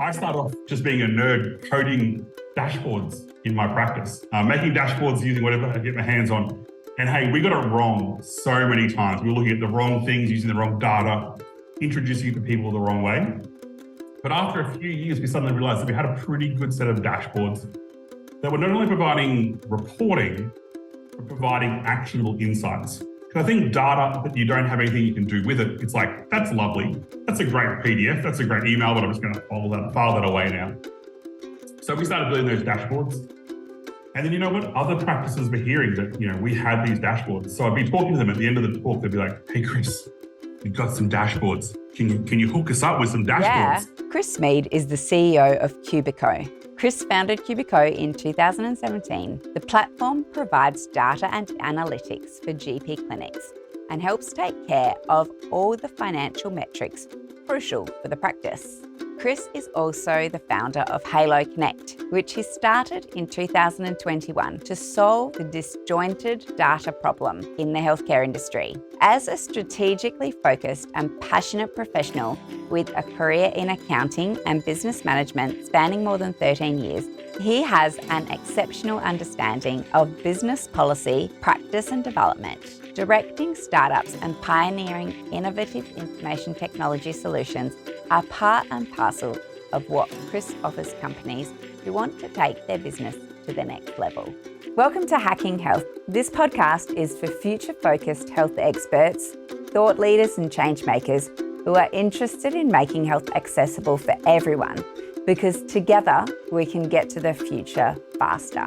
I started off just being a nerd coding dashboards in my practice, making dashboards using whatever I get my hands on. And hey, we got it wrong so many times. We were looking at the wrong things, using the wrong data, introducing it to people the wrong way. But after a few years, we suddenly realized that we had a pretty good set of dashboards that were not only providing reporting, but providing actionable insights. Because I think data that you don't have anything you can do with it, it's like, that's lovely. That's a great PDF. That's a great email, but I'm just going to file that away now. So we started building those dashboards. And then you know what? Other practices were hearing that, we had these dashboards. So I'd be talking to them at the end of the talk. They'd be like, hey, Chris, we've got some dashboards. Can you hook us up with some dashboards? Yeah. Chris Mead is the CEO of Cubico. Chris founded Cubico in 2017. The platform provides data and analytics for GP clinics and helps take care of all the financial metrics crucial for the practice. Chris is also the founder of Halo Connect, which he started in 2021 to solve the disjointed data problem in the healthcare industry. As a strategically focused and passionate professional with a career in accounting and business management spanning more than 13 years, he has an exceptional understanding of business policy, practice and development, directing startups and pioneering innovative information technology solutions are part and parcel of what Chris offers companies who want to take their business to the next level. Welcome to Hacking Health. This podcast is for future-focused health experts, thought leaders and change makers who are interested in making health accessible for everyone, because together we can get to the future faster.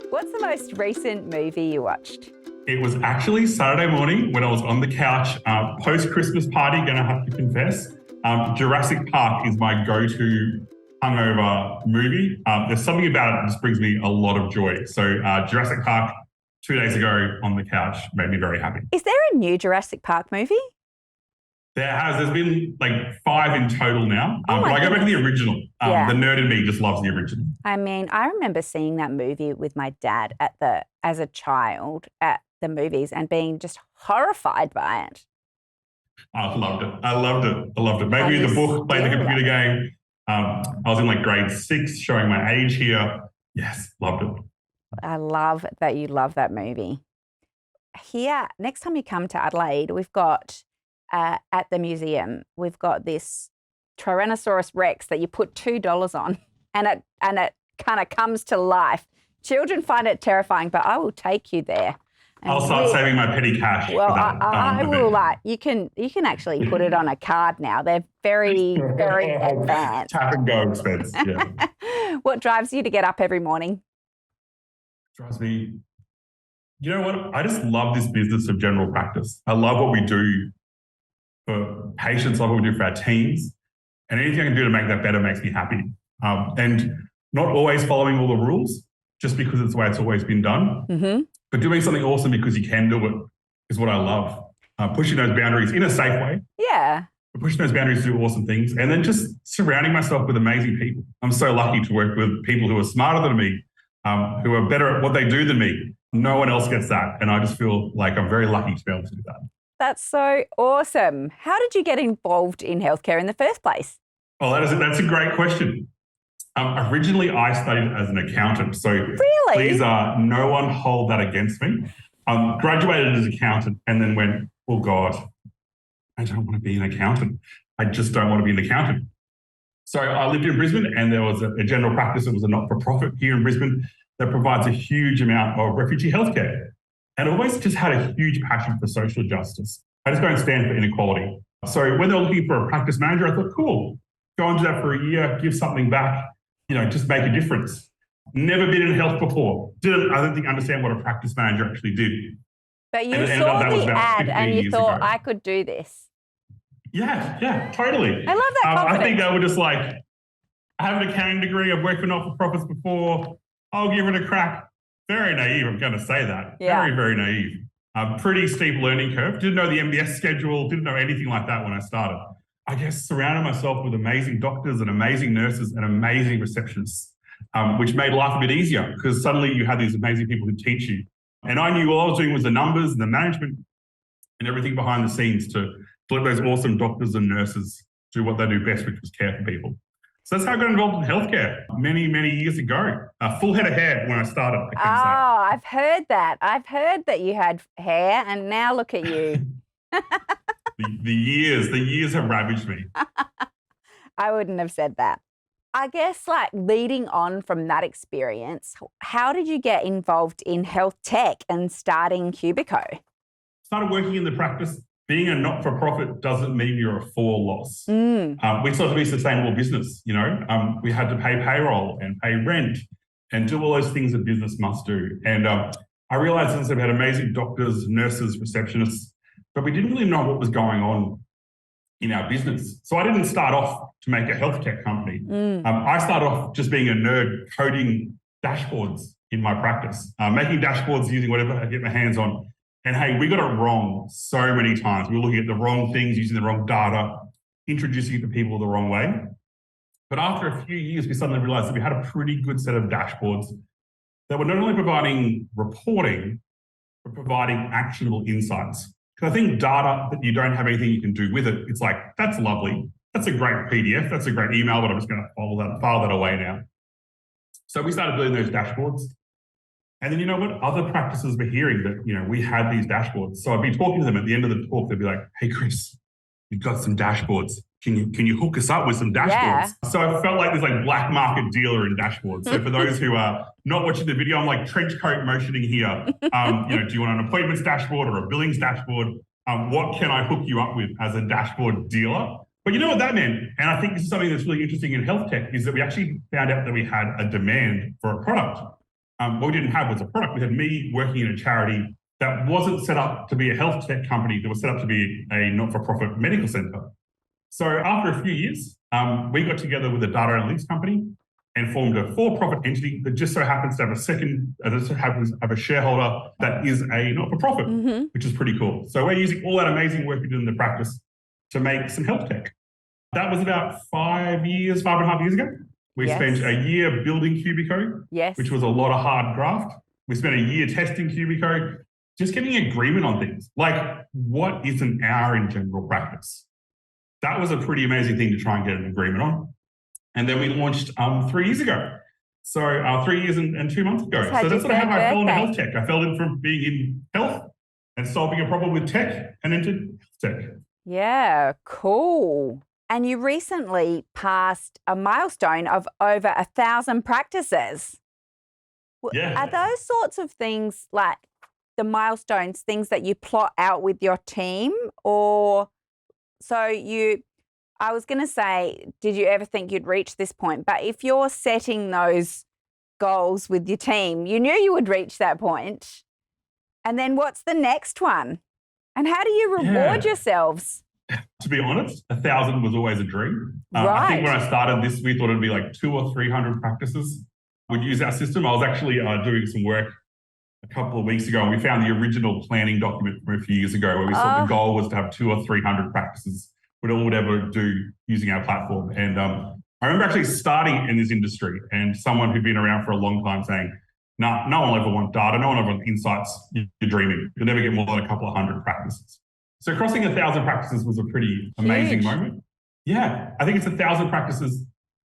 What's the most recent movie you watched? It was actually Saturday morning when I was on the couch, post-Christmas party, gonna have to confess. Jurassic Park is my go-to hungover movie. There's something about it that just brings me a lot of joy. So Jurassic Park, 2 days ago on the couch, made me very happy. Is there a new Jurassic Park movie? There's been like 5 in total now, but I go back to the original. The nerd in me just loves the original. I mean, I remember seeing that movie with my dad as a child at the movies and being just horrified by it. I loved it. Maybe read the book, play the computer game. I was in like grade 6, showing my age here. Yes, loved it. I love that you love that movie. Here, next time you come to Adelaide, we've got at the museum, we've got this Tyrannosaurus Rex that you put $2 on and it kind of comes to life. Children find it terrifying, but I will take you there. I'll start saving my petty cash. Well, for that, I will you can actually put it on a card now. They're very, very advanced. Tap and go expense, yeah. What drives you to get up every morning? Drives me, you know what? I just love this business of general practice. I love what we do for patients, I love what we do for our teams. And anything I can do to make that better makes me happy. And not always following all the rules, just because it's the way it's always been done. Mm-hmm. But doing something awesome because you can do it is what I love. Pushing those boundaries in a safe way. Yeah. Pushing those boundaries to do awesome things. And then just surrounding myself with amazing people. I'm so lucky to work with people who are smarter than me, who are better at what they do than me. No one else gets that. And I just feel like I'm very lucky to be able to do that. That's so awesome. How did you get involved in healthcare in the first place? Oh, that's a great question. Originally, I studied as an accountant. So really? Please, no one hold that against me. Graduated as an accountant and then went, oh God, I don't want to be an accountant. I just don't want to be an accountant. So I lived in Brisbane and there was a general practice. It was a not-for-profit here in Brisbane that provides a huge amount of refugee healthcare. And I always just had a huge passion for social justice. I just don't stand for inequality. So when they were looking for a practice manager, I thought, cool, go and do that for a year, give something back, just make a difference. Never been in health before. I don't think understand what a practice manager actually did. But you saw the ad and you thought, I could do this. Yeah, totally. I love that confidence. I think they were just like, I have an accounting degree, I've worked for not-for-profits before, I'll give it a crack. Very naive, I'm going to say that. Yeah. Very, very naive. Pretty steep learning curve. Didn't know the MBS schedule, didn't know anything like that when I started. I guess surrounded myself with amazing doctors and amazing nurses and amazing receptionists, which made life a bit easier because suddenly you had these amazing people who teach you. And I knew all I was doing was the numbers and the management and everything behind the scenes to to let those awesome doctors and nurses do what they do best, which was care for people. So that's how I got involved in healthcare many, many years ago. A full head of hair when I started. Oh, I've heard that. I've heard that you had hair, and now look at you. the years have ravaged me. I wouldn't have said that. I guess, like, leading on from that experience, how did you get involved in health tech and starting Cubico? Started working in the practice. Being a not-for-profit doesn't mean you're a for loss. We sought to be a sustainable business, you know. We had to pay payroll and pay rent and do all those things a business must do. And I realised that we had amazing doctors, nurses, receptionists, but we didn't really know what was going on in our business. So I didn't start off to make a health tech company. I started off just being a nerd coding dashboards in my practice, making dashboards using whatever I get my hands on. And hey, we got it wrong so many times. We were looking at the wrong things, using the wrong data, introducing it to people the wrong way. But after a few years, we suddenly realized that we had a pretty good set of dashboards that were not only providing reporting, but providing actionable insights. Because I think data that you don't have anything you can do with it, it's like, that's lovely. That's a great PDF. That's a great email, but I'm just going to file that away now. So we started building those dashboards. And then, you know what? Other practices were hearing that, you know, we had these dashboards. So I'd be talking to them at the end of the talk. They'd be like, hey, Chris, you've got some dashboards. Can you hook us up with some dashboards? Yeah. So I felt like this like black market dealer in dashboards. So for those who are not watching the video, I'm like trench coat motioning here. You know, do you want an appointments dashboard or a billings dashboard? What can I hook you up with as a dashboard dealer? But you know what that meant? And I think this is something that's really interesting in health tech is that we actually found out that we had a demand for a product. What we didn't have was a product. We had me working in a charity that wasn't set up to be a health tech company, that was set up to be a not-for-profit medical center. So after a few years, we got together with a data analytics company and formed a for-profit entity that just so happens to have a shareholder that is a not-for-profit, which is pretty cool. So we're using all that amazing work we did in the practice to make some health tech. That was about 5.5 years ago. We spent a year building Cubico, which was a lot of hard graft. We spent a year testing Cubico, just getting agreement on things. Like, what is an hour in general practice? That was a pretty amazing thing to try and get an agreement on. And then we launched 3 years ago. So 3 years and 2 months ago. So that's sort of how I fell into health tech. I fell in from being in health and solving a problem with tech and into health tech. Yeah, cool. And you recently passed a milestone of over 1,000 practices. Yeah. Are those sorts of things, like the milestones, things that you plot out with your team? Or I was going to say, did you ever think you'd reach this point? But if you're setting those goals with your team, you knew you would reach that point. And then what's the next one? And how do you reward yourselves? To be honest, 1,000 was always a dream. Right. I think when I started this, we thought it'd be like 200 or 300 practices would use our system. I was actually doing some work a couple of weeks ago, and we found the original planning document from a few years ago where we saw the goal was to have 200 or 300 practices would ever do using our platform. And I remember actually starting in this industry and someone who'd been around for a long time saying, no one will ever want data, no one will ever want insights, you're dreaming. You'll never get more than a couple of hundred practices. So crossing 1,000 practices was a pretty amazing moment. Yeah, I think it's 1,000 practices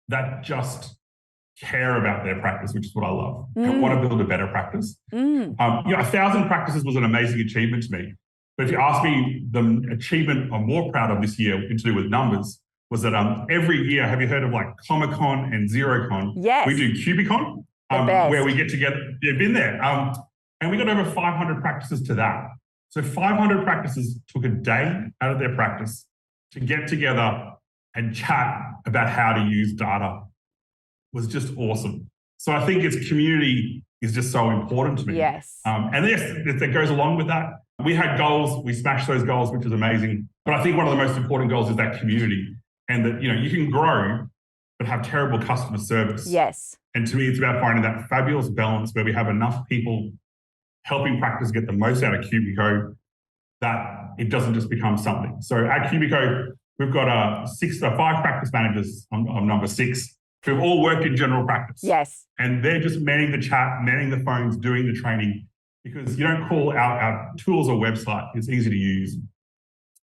that just care about their practice, which is what I love. I want to build a better practice. You know, 1,000 practices was an amazing achievement to me. But if you ask me, the achievement I'm more proud of this year, to do with numbers, was that every year, have you heard of like Comic-Con and Xerocon? Yes. We do Cubicon, where we get together. You've been there. And we got over 500 practices to that. So 500 practices took a day out of their practice to get together and chat about how to use data. It was just awesome. So I think its community is just so important to me. Yes. And yes, that goes along with that. We had goals, we smashed those goals, which is amazing. But I think one of the most important goals is that community, and that, you know, you can grow, but have terrible customer service. Yes. And to me, it's about finding that fabulous balance where we have enough people helping practice get the most out of Cubico, that it doesn't just become something. So at Cubico, we've got 5 practice managers. I'm number 6, who've all worked in general practice. Yes. And they're just manning the chat, manning the phones, doing the training, because you don't call our tools or website. It's easy to use.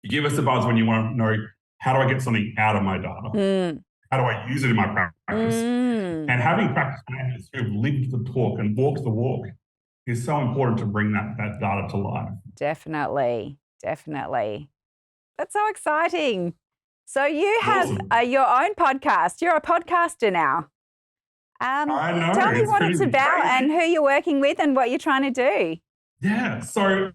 You give us a buzz when you want to know, how do I get something out of my data? How do I use it in my practice? And having practice managers who have lived the talk and walked the walk is so important to bring that data to life. Definitely. That's so exciting. So you have your own podcast. You're a podcaster now. I know. Tell me what it's about crazy. and who you're working with and what you're trying to do. Yeah, so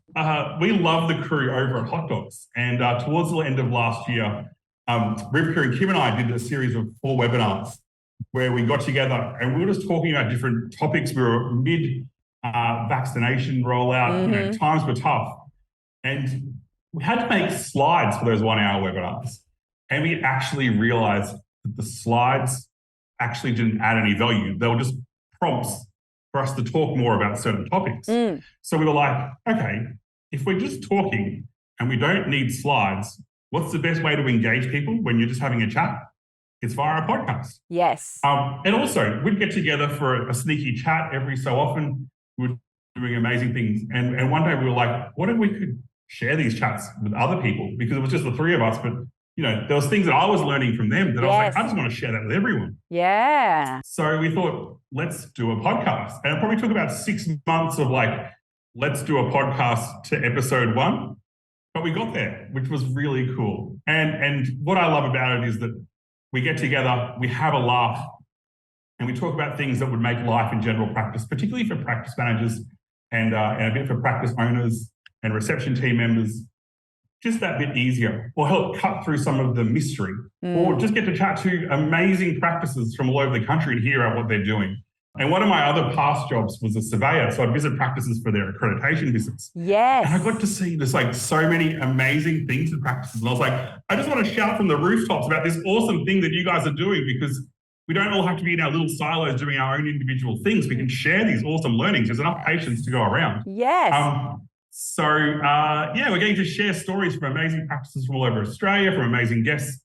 we love the crew over at Hot Docs. And towards the end of last year, Rivka and Kim and I did a series of 4 webinars where we got together and we were just talking about different topics. We were mid-vaccination rollout, times were tough. And we had to make slides for those 1-hour webinars. And we actually realized that the slides actually didn't add any value. They were just prompts for us to talk more about certain topics. So we were like, okay, if we're just talking and we don't need slides, what's the best way to engage people when you're just having a chat? It's via a podcast. Yes. And also, we'd get together for a sneaky chat every so often. We're doing amazing things. And one day we were like, what if we could share these chats with other people? Because it was just the 3 of us, but there was things that I was learning from them that I was like, I just want to share that with everyone. Yeah. So we thought, let's do a podcast. And it probably took about 6 months of let's do a podcast to episode 1. But we got there, which was really cool. And what I love about it is that we get together, we have a laugh, and we talk about things that would make life in general practice, particularly for practice managers and a bit for practice owners and reception team members, just that bit easier, or help cut through some of the mystery, or just get to chat to amazing practices from all over the country and hear out what they're doing. And one of my other past jobs was a surveyor, so I'd visit practices for their accreditation visits. Yes. And I got to see just so many amazing things in practices. And I was like, I just want to shout from the rooftops about this awesome thing that you guys are doing, because we don't all have to be in our little silos doing our own individual things. We can share these awesome learnings. There's enough patience to go around. Yes. We're getting to share stories from amazing practices from all over Australia, from amazing guests,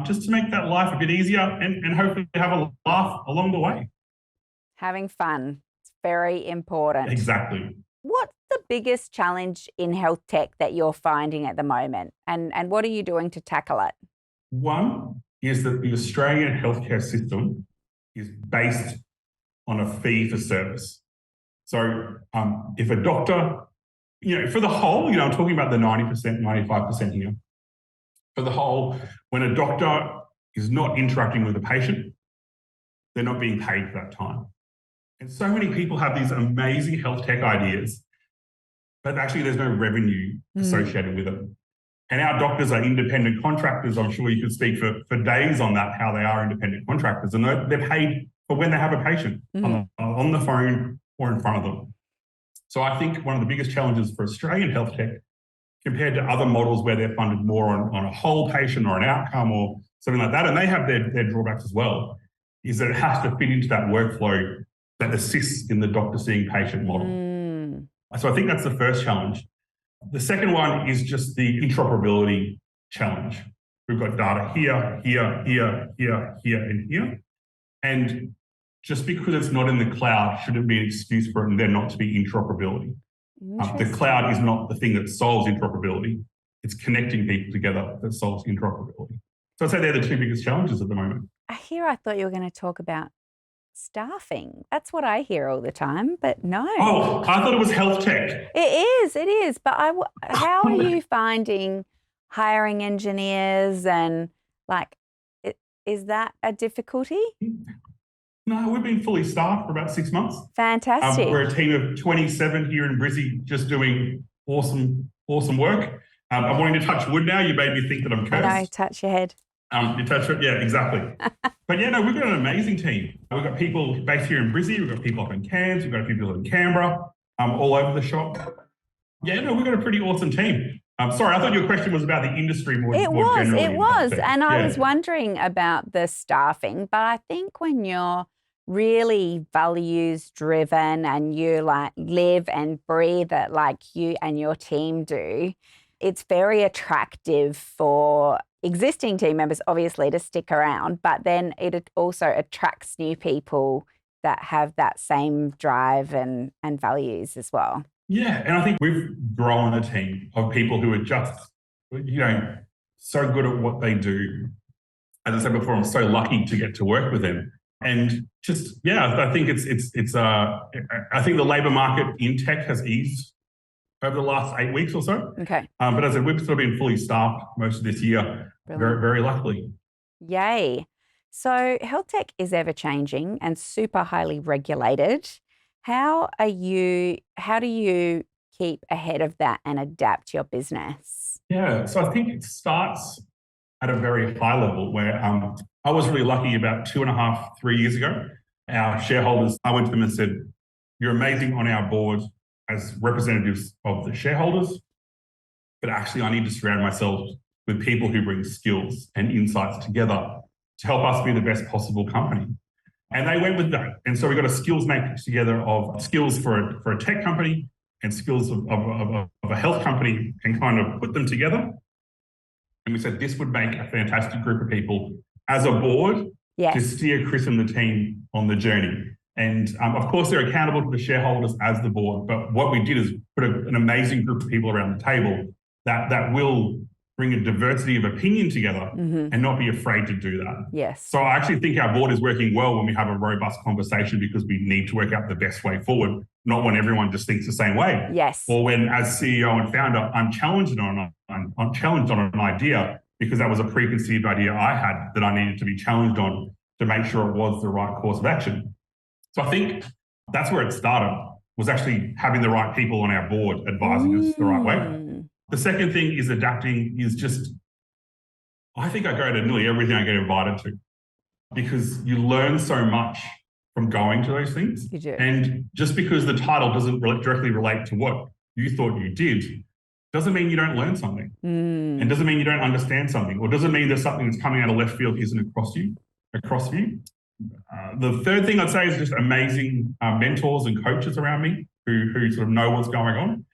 just to make that life a bit easier and hopefully have a laugh along the way. Having fun. It's very important. Exactly. What's the biggest challenge in health tech that you're finding at the moment? And what are you doing to tackle it? One is that the Australian healthcare system is based on a fee for service. So if a doctor, for the whole, I'm talking about the 90%, 95% here. For the whole, when a doctor is not interacting with a patient, they're not being paid for that time. And so many people have these amazing health tech ideas, but actually there's no revenue associated with it. And our doctors are independent contractors. I'm sure you could speak for days on that, how they are independent contractors. And they're paid for when they have a patient on the phone or in front of them. So I think one of the biggest challenges for Australian health tech, compared to other models where they're funded more on a whole patient or an outcome or something like that, and they have their drawbacks as well, is that it has to fit into that workflow that assists in the doctor seeing patient model. So I think that's the first challenge. The second one is just the interoperability challenge. We've got data here, and here. And just because it's not in the cloud shouldn't be an excuse for it there not to be interoperability. The cloud is not the thing that solves interoperability. It's connecting people together that solves interoperability. So I'd say they're the 2 biggest challenges at the moment. I thought you were going to talk about staffing. That's what I hear all the time, but no. Oh, I thought it was health tech. It is. But how are you finding hiring engineers and is that a difficulty? No, we've been fully staffed for about 6 months. Fantastic. We're a team of 27 here in Brizzy, just doing awesome work. I'm wanting to touch wood now. You made me think that I'm cursed. No, touch your head. You touch it? Yeah, exactly. But we've got an amazing team. We've got people based here in Brizzy. We've got people up in Cairns. We've got people in Canberra, all over the shop. We've got a pretty awesome team. Sorry, I thought your question was about the industry more generally. It was. And I was wondering about the staffing, but I think when you're really values driven and you live and breathe it like you and your team do, it's very attractive for existing team members, obviously, to stick around, but then it also attracts new people that have that same drive and values as well. Yeah, and I think we've grown a team of people who are just so good at what they do. As I said before, I'm so lucky to get to work with them. And just, I think I think the labour market in tech has eased over the last 8 weeks or so. Okay. But as I said, we've sort of been fully staffed most of this year, very, very luckily. Yay. So health tech is ever changing and super highly regulated. How do you keep ahead of that and adapt your business? Yeah, so I think it starts at a very high level where I was really lucky about 2.5, 3 years ago. Our shareholders, I went to them and said, "You're amazing on our board as representatives of the shareholders, but actually I need to surround myself with people who bring skills and insights together to help us be the best possible company." And they went with that. And so we got a skills matrix together of skills for a tech company and skills of a health company, and kind of put them together. And we said this would make a fantastic group of people as a board to steer Chris and the team on the journey. And of course, they're accountable to the shareholders as the board. But what we did is put an amazing group of people around the table that will bring a diversity of opinion together and not be afraid to do that. Yes. So I actually think our board is working well when we have a robust conversation, because we need to work out the best way forward, not when everyone just thinks the same way. Yes. Or when, as CEO and founder, I'm challenged on an idea because that was a preconceived idea I had that I needed to be challenged on to make sure it was the right course of action. So I think that's where it started, was actually having the right people on our board advising us the right way. The second thing is adapting is just, I think I go to nearly everything I get invited to, because you learn so much from going to those things. You do. And just because the title doesn't directly relate to what you thought you did, doesn't mean you don't learn something. And doesn't mean you don't understand something, or doesn't mean there's something that's coming out of left field isn't across you. The third thing I'd say is just amazing mentors and coaches around me who sort of know what's going on.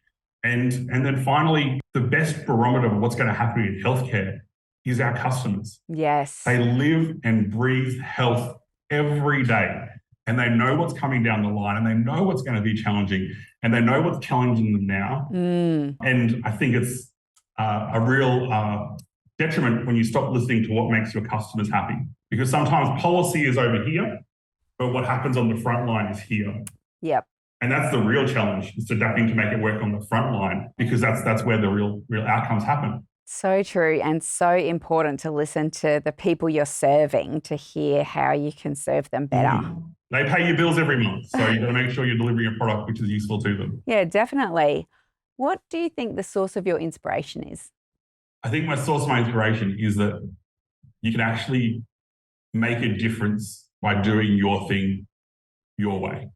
And then finally, the best barometer of what's going to happen in healthcare is our customers. Yes. They live and breathe health every day, and they know what's coming down the line, and they know what's going to be challenging, and they know what's challenging them now. And I think it's a real detriment when you stop listening to what makes your customers happy, because sometimes policy is over here, but what happens on the front line is here. Yep. And that's the real challenge, is adapting to make it work on the front line, because that's where the real outcomes happen. So true, and so important to listen to the people you're serving to hear how you can serve them better. They pay your bills every month, so you've got to make sure you're delivering a product which is useful to them. Yeah, definitely. What do you think the source of your inspiration is? I think my source of my inspiration is that you can actually make a difference by doing your thing your way.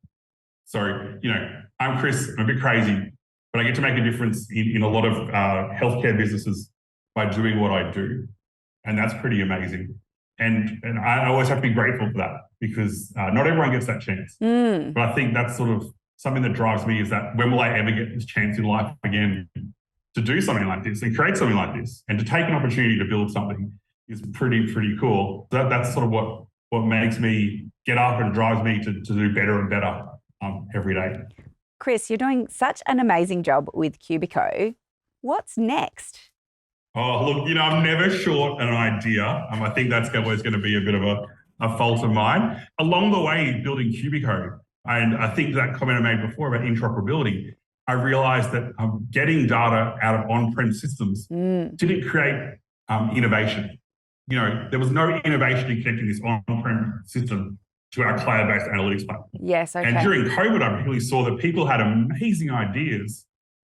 So, I'm Chris, I'm a bit crazy, but I get to make a difference in a lot of healthcare businesses by doing what I do. And that's pretty amazing. And I always have to be grateful for that, because not everyone gets that chance. But I think that's sort of something that drives me, is that when will I ever get this chance in life again to do something like this and create something like this, and to take an opportunity to build something is pretty cool. So that's sort of what makes me get up and drives me to do better and better every day. Chris, you're doing such an amazing job with Cubico. What's next? Oh, look, I'm never short an idea. I think that's always going to be a bit of a fault of mine. Along the way, building Cubico, and I think that comment I made before about interoperability, I realized that getting data out of on-prem systems didn't create innovation. There was no innovation in connecting this on-prem system to our cloud-based analytics platform. Yes, okay. And during COVID, I really saw that people had amazing ideas,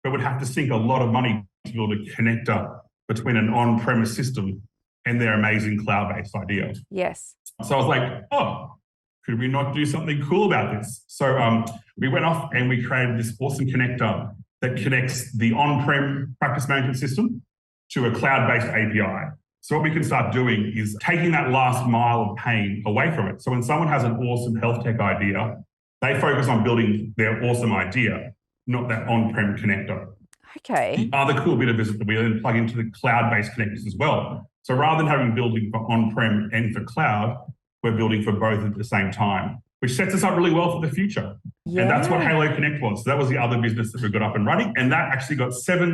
but would have to sink a lot of money to build a connector between an on-premise system and their amazing cloud-based idea. Yes. So I was like, could we not do something cool about this? So we went off and we created this awesome connector that connects the on-prem practice management system to a cloud-based API. So what we can start doing is taking that last mile of pain away from it. So when someone has an awesome health tech idea, they focus on building their awesome idea, not that on-prem connector. Okay. The other cool bit of this is that we then plug into the cloud-based connectors as well. So rather than having building for on-prem and for cloud, we're building for both at the same time, which sets us up really well for the future. And that's what Halo Connect was. So that was the other business that we got up and running. And that actually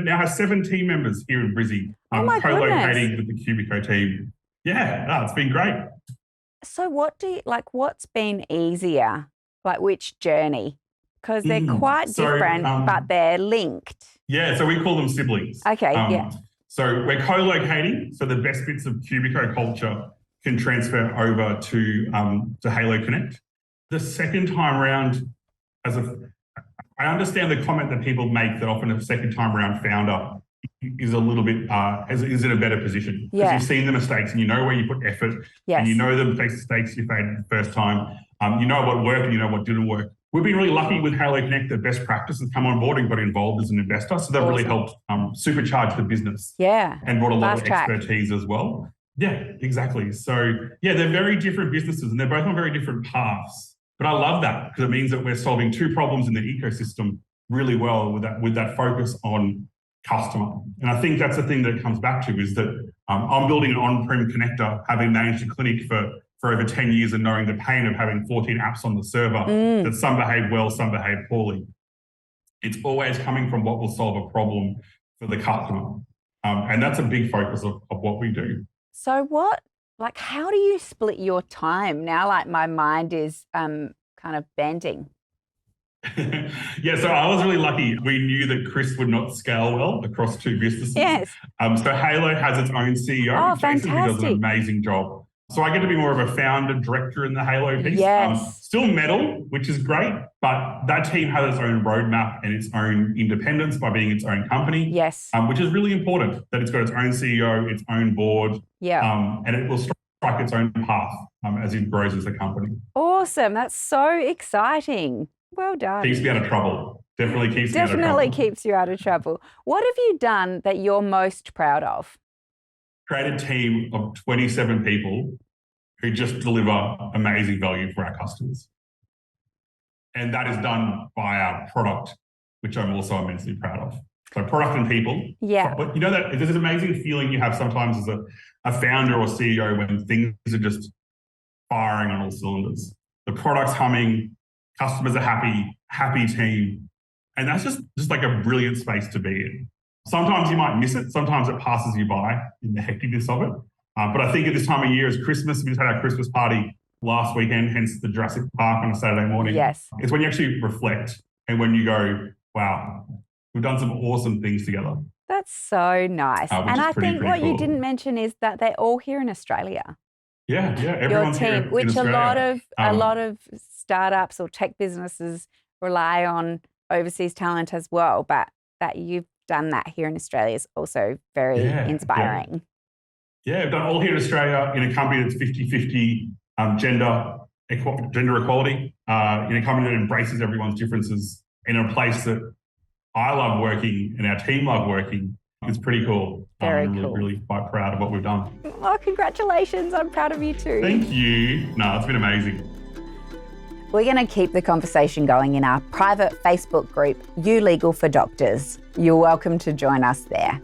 now has 7 team members here in Brizzy, co-locating with the Cubico team. Yeah, it's been great. So what's been easier? Like which journey? Because they're quite different, but they're linked. Yeah, so we call them siblings. Okay, So we're co-locating, so the best bits of Cubico culture can transfer over to Halo Connect. The second time around, I understand the comment that people make that often a second time around founder is a little bit is in a better position because you've seen the mistakes and you know where you put effort and you know the mistakes you made the first time. You know what worked and you know what didn't work. We've been really lucky with Halo Connect that best practice has come on board and got involved as an investor. So they've really helped supercharge the business. Yeah. And brought a lot of expertise as well. Yeah, exactly. So they're very different businesses and they're both on very different paths. But I love that because it means that we're solving 2 problems in the ecosystem really well with that focus on customer. And I think that's the thing that it comes back to is that I'm building an on-prem connector, having managed a clinic for over 10 years and knowing the pain of having 14 apps on the server, that some behave well, some behave poorly. It's always coming from what will solve a problem for the customer. And that's a big focus of what we do. So how do you split your time now? Like my mind is kind of bending. So I was really lucky. We knew that Chris would not scale well across 2 businesses. Yes. So Halo has its own CEO, Jason, who does an amazing job. So I get to be more of a founder, director in the Halo piece. Yes. Still metal, which is great, but that team has its own roadmap and its own independence by being its own company. Yes. Which is really important, that it's got its own CEO, its own board. Yeah. And it will strike its own path as it grows as a company. Awesome. That's so exciting. Well done. Keeps me out of trouble. Definitely keeps me out of trouble. Definitely keeps you out of trouble. What have you done that you're most proud of? Create a team of 27 people who just deliver amazing value for our customers. And that is done by our product, which I'm also immensely proud of. So product and people. Yeah. But you know that there's this amazing feeling you have sometimes as a founder or CEO when things are just firing on all cylinders. The product's humming, customers are happy team. And that's just like a brilliant space to be in. Sometimes you might miss it. Sometimes it passes you by in the hecticness of it. But I think at this time of year is Christmas. We just had our Christmas party last weekend, hence the Jurassic Park on a Saturday morning. Yes. It's when you actually reflect and when you go, wow, we've done some awesome things together. That's so nice. And I think what you didn't mention is that they're all here in Australia. Yeah. Everyone's your team, here which in Australia. a lot of startups or tech businesses rely on overseas talent as well. But that you've done that here in Australia is also very inspiring. Yeah, we've done all here in Australia in a company that's 50-50 gender equality, in a company that embraces everyone's differences, in a place that I love working and our team love working. It's pretty cool. Very I'm cool. Really quite proud of what we've done. Oh, congratulations. I'm proud of you too. Thank you. No, it's been amazing. We're going to keep the conversation going in our private Facebook group, You Legal for Doctors. You're welcome to join us there.